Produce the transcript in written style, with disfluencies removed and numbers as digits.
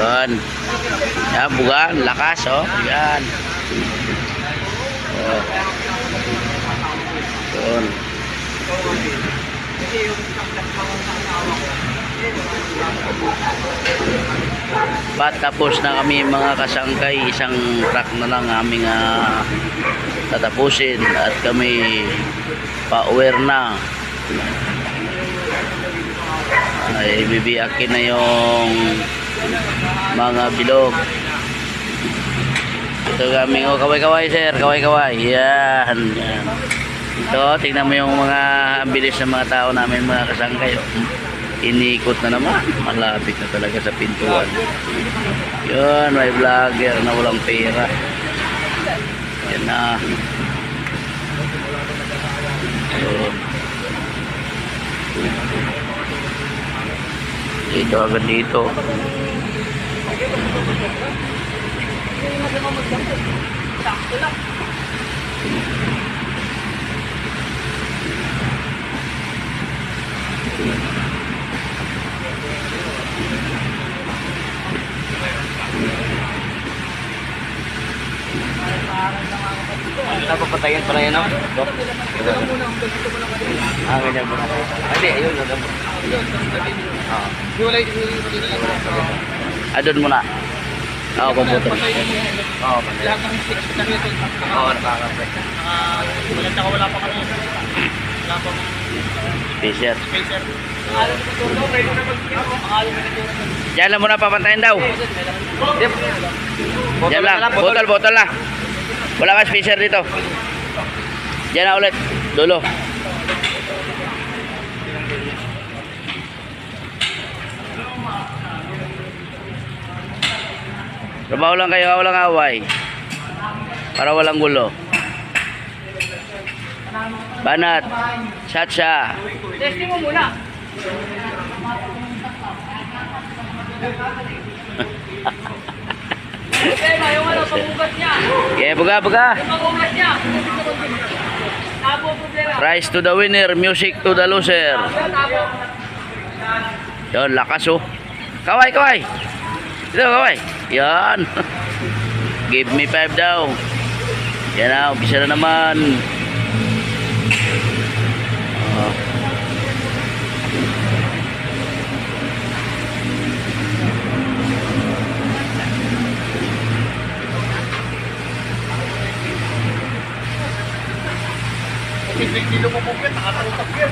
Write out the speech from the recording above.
Yan. Yan, bugan, lakas, oh. Yan. Oh. Yun. But tapos na kami mga kasangkay, isang truck na lang aming tatapusin at kami pa-uwer na. Ay bibiyakin na yung mga bilog. Ito kami, oh, kaway-kaway sir, kaway-kaway. Yan, yan. Ito, tingnan mo yung mga bilis ng mga tao namin, mga kasangkay. Inikot na naman, malapit na talaga sa pintuan. Yun, may vlogger na walang pera. Yan na. Yun. Dito agad dito. Napapatayin pala yan, no? Ganyan mo na. Hindi, ayun. Doon muna. Oo, computer. Oo, lahat ng six na nito. Oo, nakakapit. Wala pa kami. Wala pa kami. Spacer. Spacer. Diyan lang muna papantayin daw. Diyan lang. Botol na. Wala ka spacer dito. Diyan na ulit. Dulo. Trabaho lang kayo, walang away. Para walang gulo. Banat. Chacha. Testing mo muna. Yung ano, pamugas niya. Yeah, buga. Pamugas niya. Prize to the winner, music to the loser. Yan, lakas oh. Kaway. Ito, kaway. Yan. Give me 5 daw. Yan na, umpisa na naman. Oh. Hindi mo po nakatulog yan.